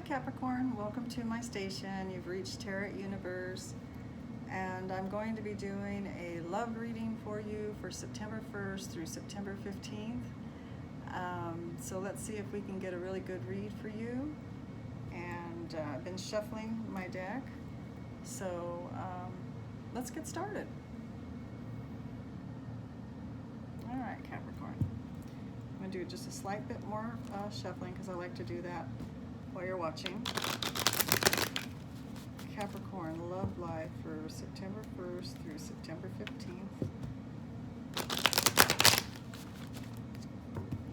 Capricorn, welcome to my station. You've reached Tarot Universe, and I'm going to be doing a love reading for you for September 1st through September 15th. So let's see if we can get a really good read for you. And I've been shuffling my deck, so let's get started. All right, Capricorn. I'm going to do just a slight bit more shuffling because I like to do that while you're watching. Capricorn, love life for September 1st through September 15th.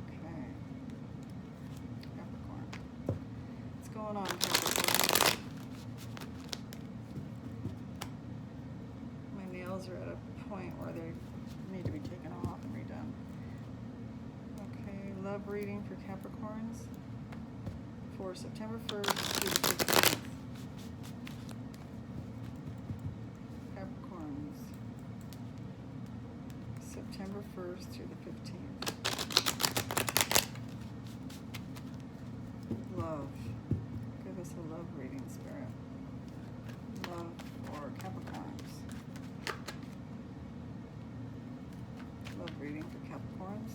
Okay. Capricorn. What's going on, Capricorn? My nails are at a point where they need to be taken off and redone. Okay, love reading for Capricorns for September 1st through the 15th. Capricorns, September 1st through the 15th. Love. Give us a love reading, Spirit. Love for Capricorns. Love reading for Capricorns.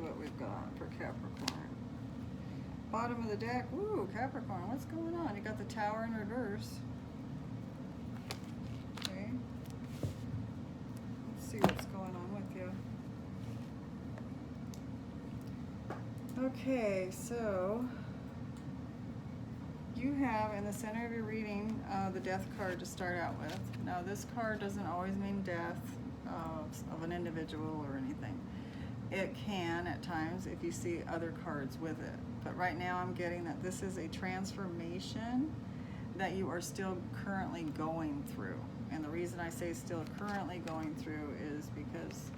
What we've got for Capricorn. Bottom of the deck. Ooh, Capricorn, what's going on? You got the Tower in reverse. Okay. Let's see what's going on with you. Okay, so you have in the center of your reading the Death card to start out with. Now, this card doesn't always mean death of an individual or anything. It can at times if you see other cards with it. But right now I'm getting that this is a transformation that you are still currently going through. And the reason I say still currently going through is because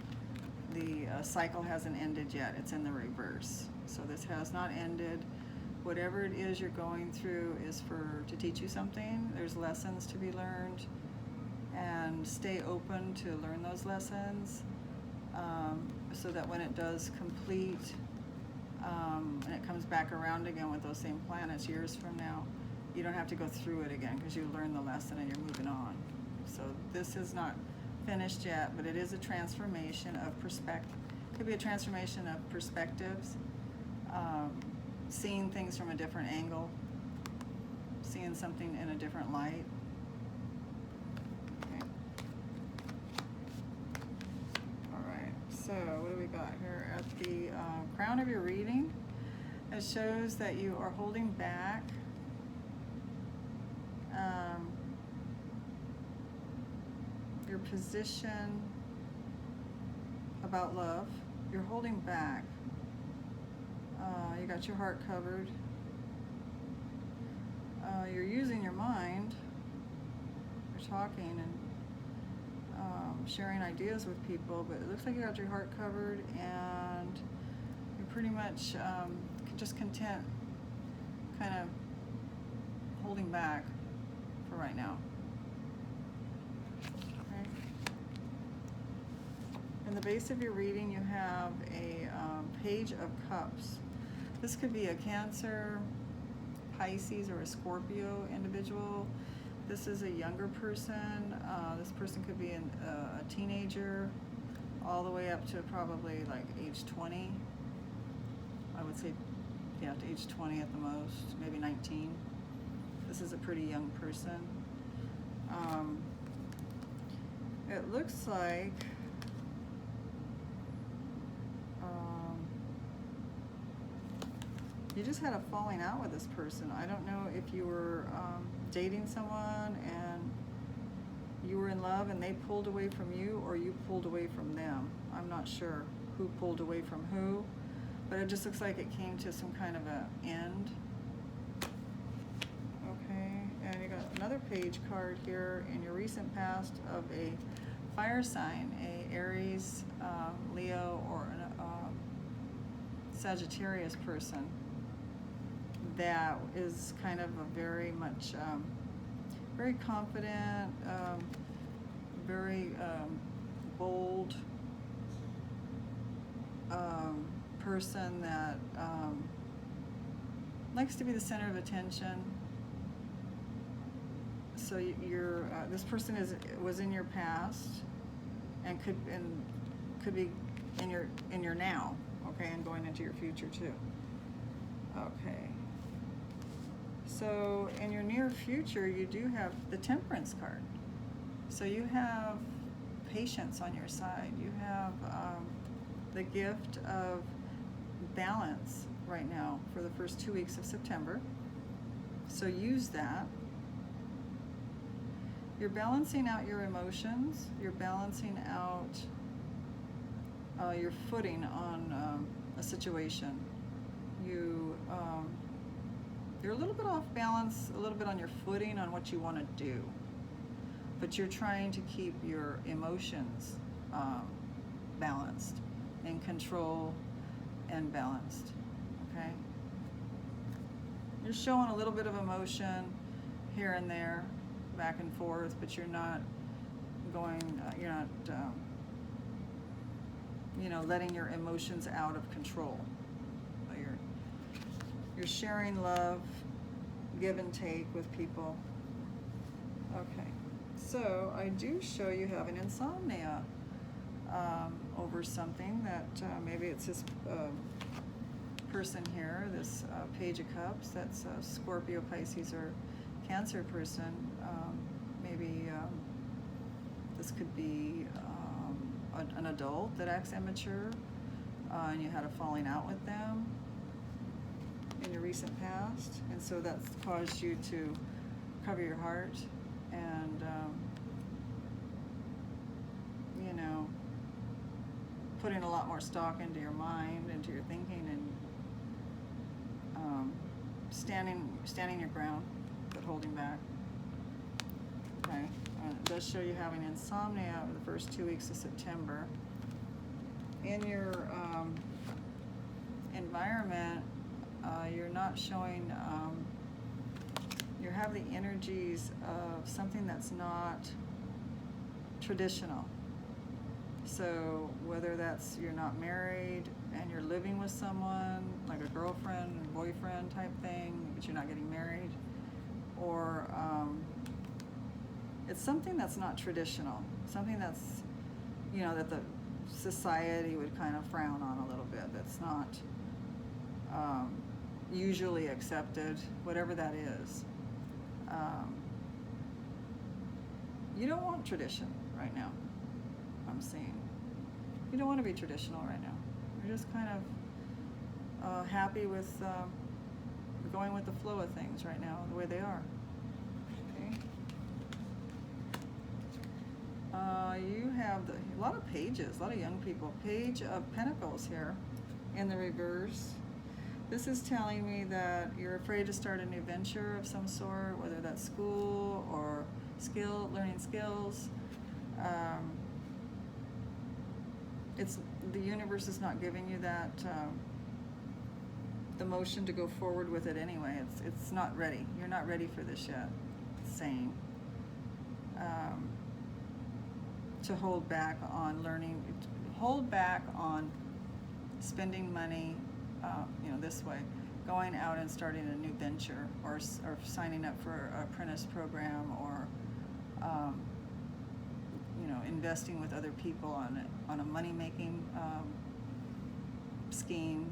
the cycle hasn't ended yet. It's in the reverse. So this has not ended. Whatever it is you're going through is to teach you something. There's lessons to be learned. And stay open to learn those lessons. So that when it does complete and it comes back around again with those same planets years from now, you don't have to go through it again because you learned the lesson and you're moving on. So this is not finished yet, but it is a transformation of perspective. It could be a transformation of perspectives, seeing things from a different angle, seeing something in a different light. So what do we got here? At the crown of your reading, it shows that you are holding back your position about love. You're holding back. You got your heart covered. You're using your mind. You're talking and sharing ideas with people, but it looks like you got your heart covered and you're pretty much just content, kind of holding back for right now. Okay. In the base of your reading, you have a Page of Cups. This could be a Cancer, Pisces, or a Scorpio individual. This is a younger person. This person could be a teenager all the way up to probably like age 20. I would say, yeah, to age 20 at the most, maybe 19. This is a pretty young person. It looks like You just had a falling out with this person. I don't know if you were dating someone and you were in love and they pulled away from you, or you pulled away from them. I'm not sure who pulled away from who, but it just looks like it came to some kind of a end. Okay, and you got another page card here in your recent past of a fire sign, a Aries, Leo, or a Sagittarius person that is kind of a very much, very confident, very bold person that likes to be the center of attention. So you're this person was in your past and could be in your now, okay, and going into your future too. Okay. So in your near future, you do have the Temperance card. So you have patience on your side. You have the gift of balance right now for the first 2 weeks of September. So use that. You're balancing out your emotions. You're balancing out your footing on a situation. You're a little bit off balance, a little bit on your footing on what you want to do, but you're trying to keep your emotions balanced, in control and balanced, okay? You're showing a little bit of emotion here and there, back and forth, but you're not going, letting your emotions out of control. You're sharing love, give and take with people. Okay, so I do show you having insomnia over something that maybe it's this person here, this Page of Cups, that's a Scorpio, Pisces, or Cancer person. Maybe this could be an adult that acts immature, and you had a falling out with them in your recent past, and so that's caused you to cover your heart and putting a lot more stock into your mind, into your thinking, and standing your ground, but holding back. Okay, it does show you having insomnia over the first 2 weeks of September. In your environment, you're not showing, you have the energies of something that's not traditional. So whether that's you're not married and you're living with someone, like a girlfriend and boyfriend type thing, but you're not getting married, or it's something that's not traditional, something that's, that the society would kind of frown on a little bit, that's not usually accepted, whatever that is. You don't want tradition right now, I'm seeing. You don't want to be traditional right now. You're just kind of happy with going with the flow of things right now, the way they are. Okay. You have a lot of pages, a lot of young people. Page of Pentacles here in the reverse. This is telling me that you're afraid to start a new venture of some sort, whether that's school or learning skills. The universe is not giving you that the motion to go forward with it anyway. It's not ready. You're not ready for this yet. It's saying to hold back on learning, hold back on spending money, this way, going out and starting a new venture, or signing up for an apprentice program, or investing with other people on a money-making scheme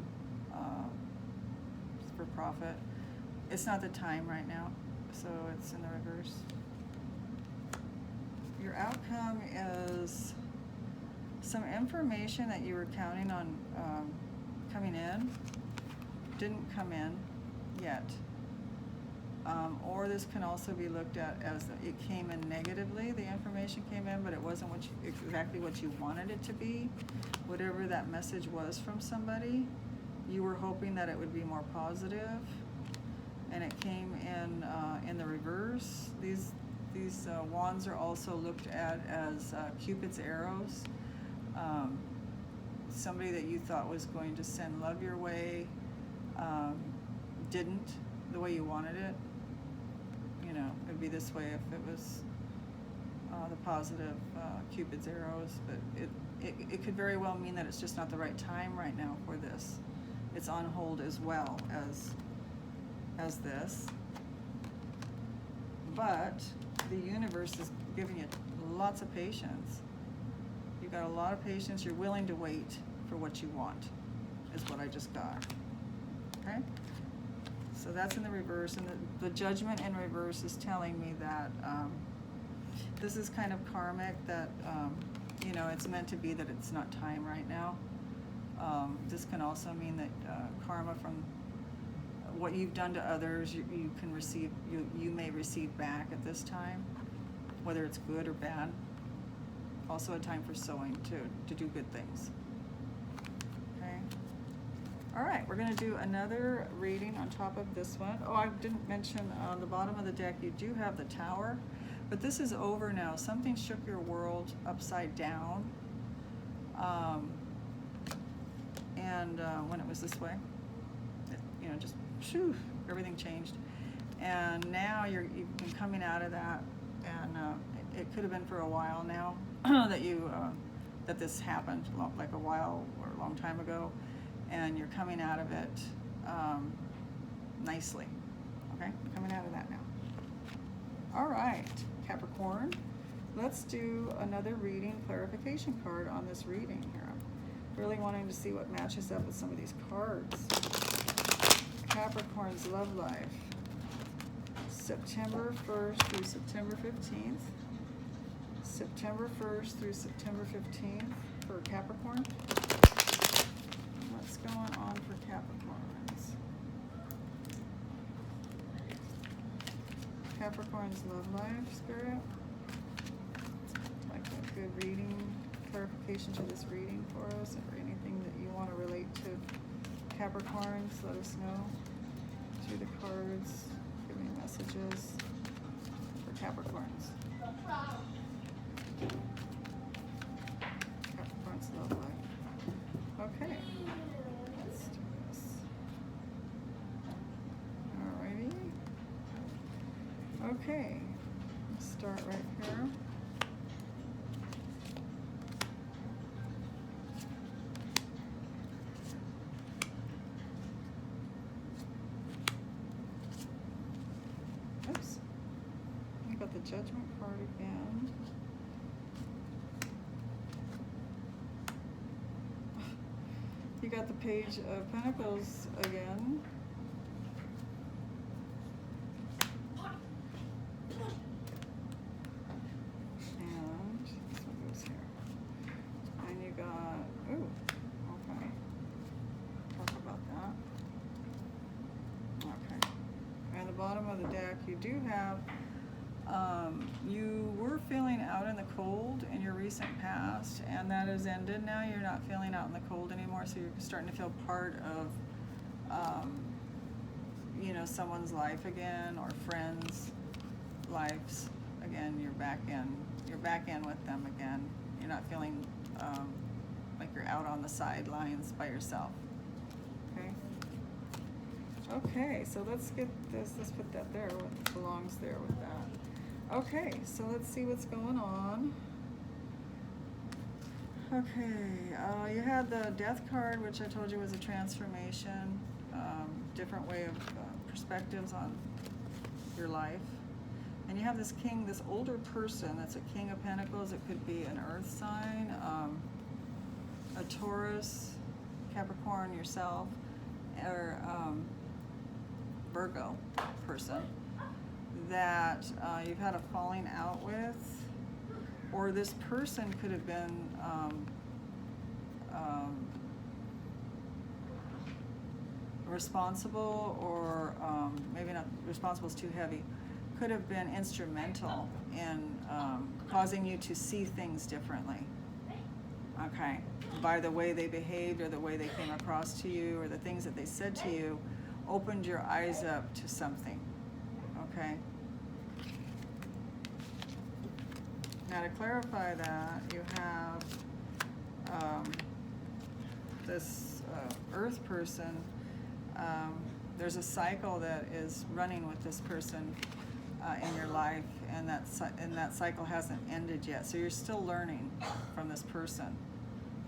for profit. It's not the time right now, so it's in the reverse. Your outcome is some information that you were counting on coming in, didn't come in yet. Or this can also be looked at as it came in negatively, the information came in, but it wasn't exactly what you wanted it to be. Whatever that message was from somebody, you were hoping that it would be more positive, and it came in the reverse. These wands are also looked at as Cupid's arrows. Somebody that you thought was going to send love your way didn't the way you wanted it. You know, it'd be this way if it was the positive Cupid's arrows, but it could very well mean that it's just not the right time right now for this. It's on hold as well as this. But the universe is giving you lots of patience. You've got a lot of patience. You're willing to wait for what you want, is what I just got. Okay? So that's in the reverse, and the judgment in reverse is telling me that this is kind of karmic, that you know, it's meant to be that it's not time right now. This can also mean that karma from what you've done to others, you can receive, you may receive back at this time, whether it's good or bad. Also a time for sowing to do good things. Okay. All right, we're going to do another reading on top of this one. Oh, I didn't mention on the bottom of the deck you do have the Tower, but this is over now. Something shook your world upside down, and when it was this way, you know, just shoo, everything changed, and now you've been coming out of that, and it could have been for a while now that this happened, like a while or a long time ago, and you're coming out of it nicely. Okay, you're coming out of that now. All right, Capricorn, let's do another reading clarification card on this reading here. I'm really wanting to see what matches up with some of these cards. Capricorn's love life, September 1st through September 15th. September 1st through September 15th for Capricorn. What's going on for Capricorns? Capricorn's love life, Spirit. Like a good reading, clarification to this reading for us, or anything that you want to relate to Capricorns, let us know through the cards. Give me messages for Capricorns. Capricorn's love life. Okay, let's do this. Alrighty. Okay, let's start right here. Oops. I got the Judgment card again. You got the Page of Pentacles again. And this one goes here. And you got, ooh, okay. Talk about that. Okay. And the bottom of the deck, you do have, you were feeling out in the cold in your recent past, and that has ended now. You're not feeling out in the cold anymore, so you're starting to feel part of, you know, someone's life again, or friends' lives again. You're back in with them again. You're not feeling like you're out on the sidelines by yourself. Okay. Okay, so let's get this, let's put that there, what belongs there with that. Okay, so let's see what's going on. Okay, you had the Death card, which I told you was a transformation, different way of perspectives on your life. And you have this king, this older person that's a King of Pentacles. It could be an earth sign, a Taurus, Capricorn, yourself, or Virgo person that you've had a falling out with, or this person could have been responsible, or maybe not responsible is too heavy, could have been instrumental in causing you to see things differently. Okay, by the way they behaved or the way they came across to you or the things that they said to you, opened your eyes up to something. Okay. Now to clarify that, you have this Earth person. There's a cycle that is running with this person in your life, and that cycle hasn't ended yet. So you're still learning from this person.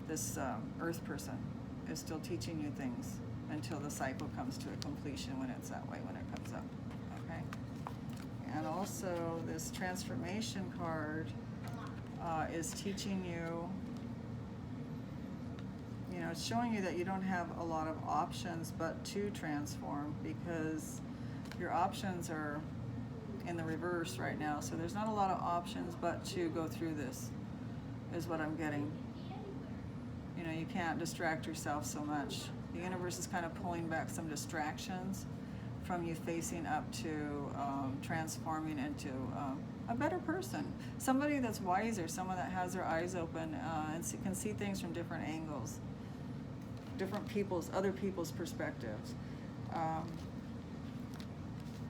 This Earth person is still teaching you things until the cycle comes to a completion, when it's that way, when it comes up. Okay. And also this transformation card is teaching you, it's showing you that you don't have a lot of options but to transform, because your options are in the reverse right now. So there's not a lot of options but to go through this, is what I'm getting. You can't distract yourself so much. The universe is kind of pulling back some distractions from you facing up to transforming into a better person, somebody that's wiser, someone that has their eyes open and can see things from different angles, other people's perspectives.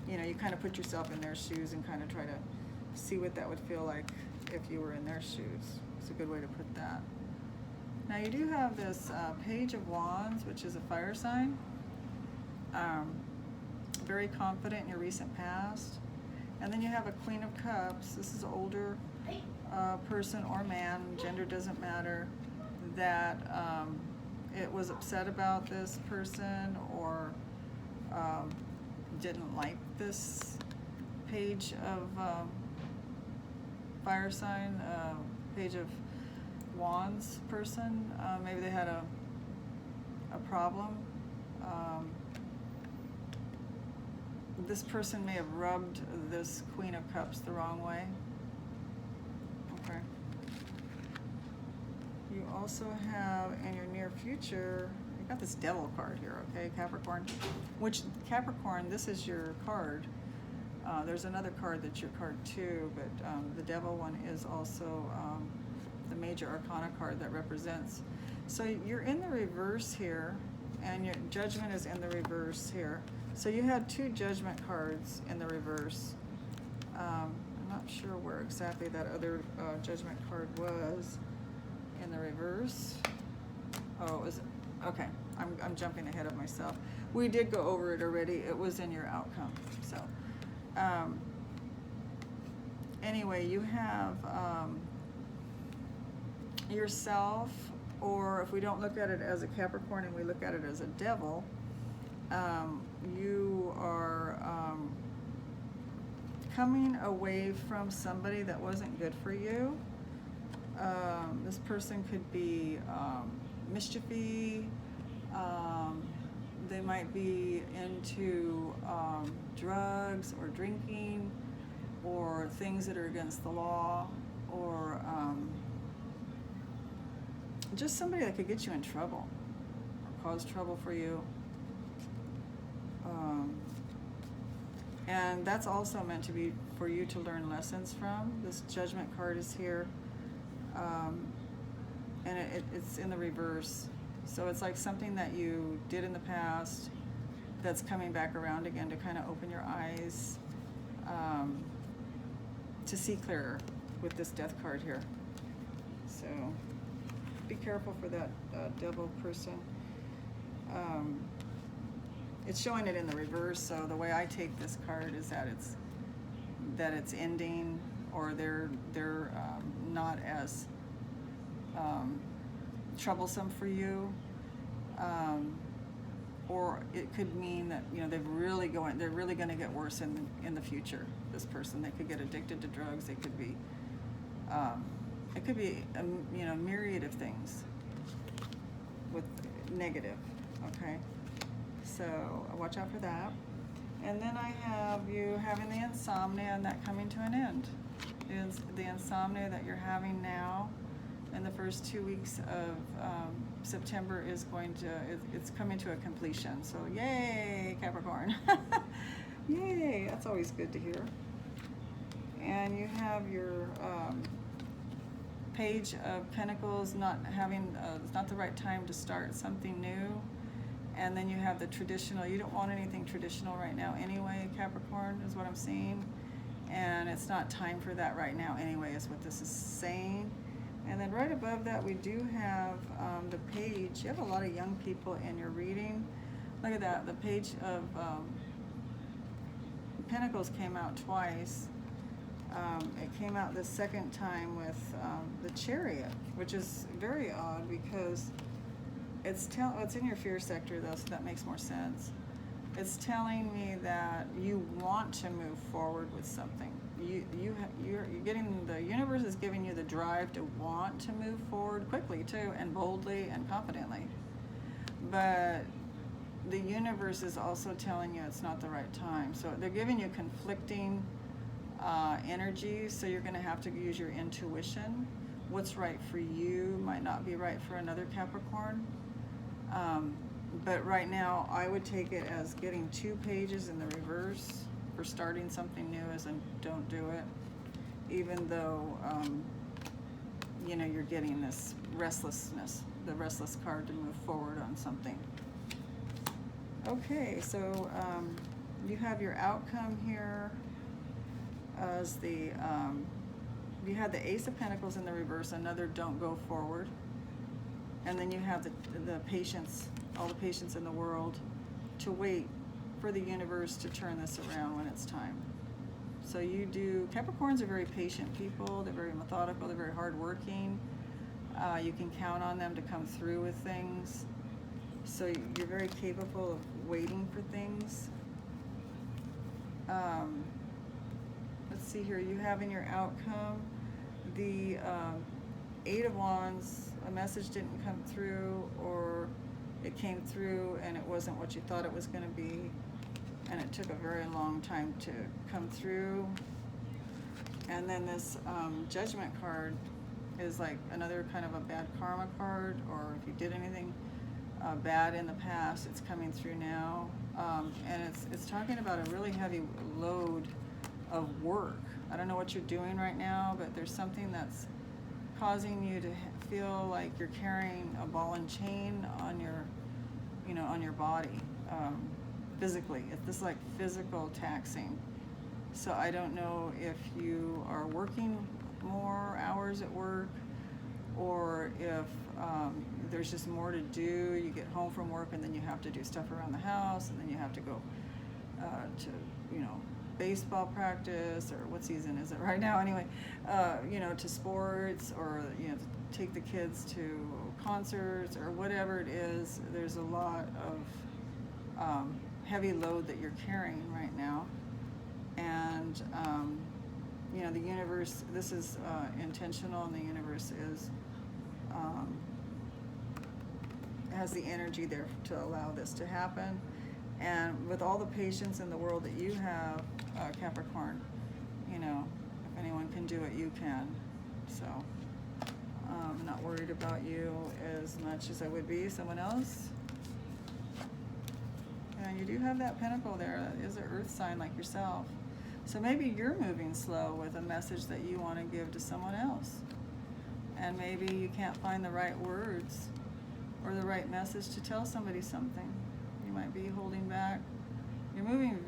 You kind of put yourself in their shoes and kind of try to see what that would feel like if you were in their shoes. It's a good way to put that. Now you do have this Page of Wands, which is a fire sign. Very confident in your recent past. And then you have a Queen of Cups. This is an older person or man, gender doesn't matter, that it was upset about this person, or didn't like this Page of fire sign, Page of Wands person. Maybe they had a problem. This person may have rubbed this Queen of Cups the wrong way. Okay. You also have in your near future, you got this Devil card here, okay, Capricorn. Which, Capricorn, this is your card. There's another card that's your card too, but the Devil one is also the major arcana card that represents. So you're in the reverse here, and your Judgment is in the reverse here. So you had two Judgment cards in the reverse. I'm not sure where exactly that other Judgment card was in the reverse. Oh, it was, okay, I'm jumping ahead of myself. We did go over it already. It was in your outcome. So anyway, you have yourself, or if we don't look at it as a Capricorn and we look at it as a Devil, you are coming away from somebody that wasn't good for you. This person could be mischiefy. They might be into drugs or drinking or things that are against the law, or just somebody that could get you in trouble or cause trouble for you. And that's also meant to be for you to learn lessons from. This Judgment card is here, and it's in the reverse. So it's like something that you did in the past that's coming back around again to kind of open your eyes to see clearer with this Death card here. So be careful for that Devil person. It's showing it in the reverse, so the way I take this card is that it's ending, or they're not as troublesome for you, or it could mean that they're really going to get worse in the future. This person, they could get addicted to drugs. They could be it could be a myriad of things with negative. Okay. So watch out for that. And then I have you having the insomnia and that coming to an end. The insomnia that you're having now in the first 2 weeks of September is it's coming to a completion. So yay, Capricorn. Yay, that's always good to hear. And you have your Page of Pentacles, it's not the right time to start something new. And then you have the traditional. You don't want anything traditional right now anyway, Capricorn, is what I'm seeing. And it's not time for that right now anyway, is what this is saying. And then right above that, we do have the page. You have a lot of young people in your reading. Look at that. The Page of Pentacles came out twice. It came out the second time with the Chariot, which is very odd because it's in your fear sector though, so that makes more sense. It's telling me that you want to move forward with something. You're getting, the universe is giving you the drive to want to move forward quickly too, and boldly and confidently. But the universe is also telling you it's not the right time. So they're giving you conflicting energies, so you're going to have to use your intuition. What's right for you might not be right for another Capricorn. But right now, I would take it as getting 2 pages in the reverse for starting something new, as in don't do it, even though you're getting this restlessness, the restless card to move forward on something. Okay, so you have your outcome here as you had the Ace of Pentacles in the reverse, another don't go forward. And then you have the patience, all the patience in the world to wait for the universe to turn this around when it's time. So Capricorns are very patient people. They're very methodical. They're very hardworking. You can count on them to come through with things. So you're very capable of waiting for things. Let's see here. You have in your outcome the 8 of Wands. A message didn't come through, or it came through and it wasn't what you thought it was going to be, and it took a very long time to come through. And then this Judgment card is like another kind of a bad karma card, or if you did anything bad in the past, it's coming through now. And it's talking about a really heavy load of work. I don't know what you're doing right now, but there's something that's causing you to feel like you're carrying a ball and chain on your body, physically. It's like physical taxing. So I don't know if you are working more hours at work, or if there's just more to do. You get home from work and then you have to do stuff around the house, and then you have to go to baseball practice, or what season is it right now anyway, to sports, or to take the kids to concerts, or whatever it is. There's a lot of heavy load that you're carrying right now. And the universe, this is intentional, and the universe has the energy there to allow this to happen. And with all the patience in the world that you have, Capricorn, if anyone can do it, you can. So I'm not worried about you as much as I would be someone else. And you do have that pentacle there. That is an earth sign like yourself. So maybe you're moving slow with a message that you want to give to someone else. And maybe you can't find the right words or the right message to tell somebody something. You might be holding back. You're moving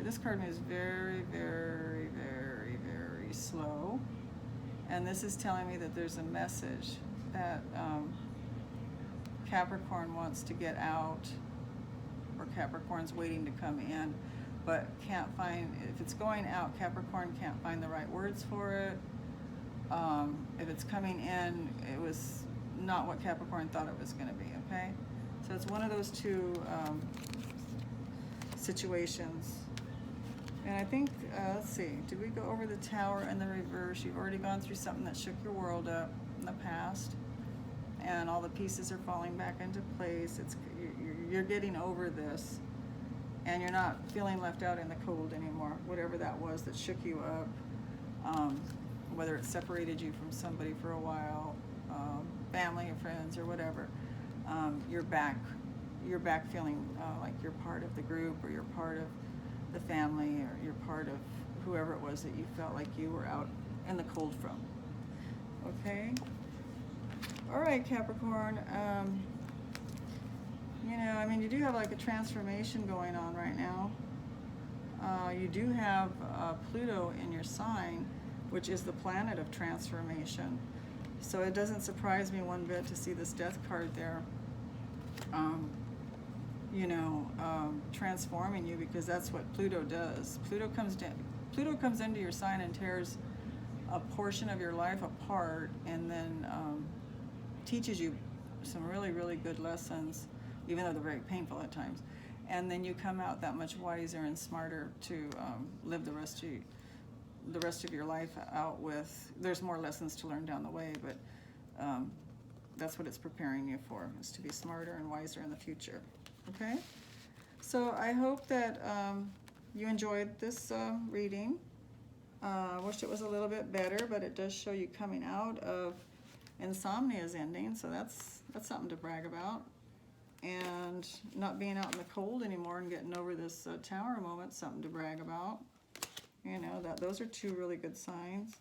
this card moves very, very, very, very slow. And this is telling me that there's a message that Capricorn wants to get out, or Capricorn's waiting to come in, but can't find, if it's going out, Capricorn can't find the right words for it. If it's coming in, it was not what Capricorn thought it was going to be, okay? So it's one of those two situations. And I think, let's see, did we go over the Tower and the reverse? You've already gone through something that shook your world up in the past, and all the pieces are falling back into place. You're getting over this, and you're not feeling left out in the cold anymore, whatever that was that shook you up, whether it separated you from somebody for a while, family or friends or whatever, you're back feeling like you're part of the group, or you're part of the family, or you're part of whoever it was that you felt like you were out in the cold from. Okay? All right, Capricorn. You know, I mean, you do have like a transformation going on right now. You do have Pluto in your sign, which is the planet of transformation. So it doesn't surprise me one bit to see this Death card there. You know, transforming you, because that's what Pluto does. Pluto comes into your sign and tears a portion of your life apart, and then teaches you some really, really good lessons, even though they're very painful at times. And then you come out that much wiser and smarter to live the rest of your life out with. There's more lessons to learn down the way, but that's what it's preparing you for, is to be smarter and wiser in the future. Okay? So I hope that you enjoyed this reading. I wish it was a little bit better, but it does show you coming out of insomnia's ending, so that's something to brag about. And not being out in the cold anymore and getting over this tower moment, something to brag about. You know, those are two really good signs.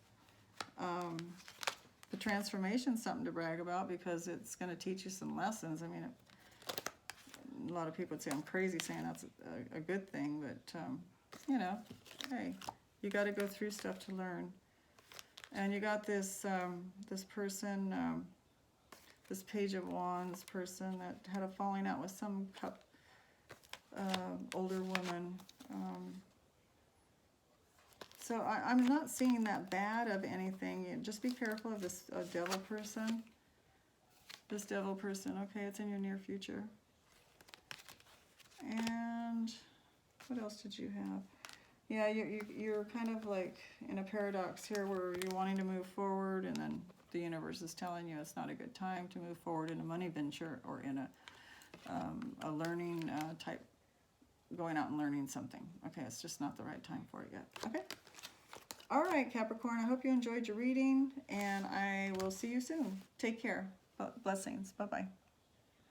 The transformation, something to brag about, because it's going to teach you some lessons. I mean, a lot of people would say I'm crazy saying that's a good thing, but you know, hey, you got to go through stuff to learn. And you got this this person, this Page of Wands person that had a falling out with some older woman. So I'm not seeing that bad of anything. Just be careful of this devil person. This devil person, okay, it's in your near future. And what else did you have? Yeah, you're kind of like in a paradox here, where you're wanting to move forward, and then the universe is telling you it's not a good time to move forward in a money venture, or in a learning type, going out and learning something. Okay, it's just not the right time for it yet. Okay. All right, Capricorn, I hope you enjoyed your reading, and I will see you soon. Take care. Blessings. Bye-bye.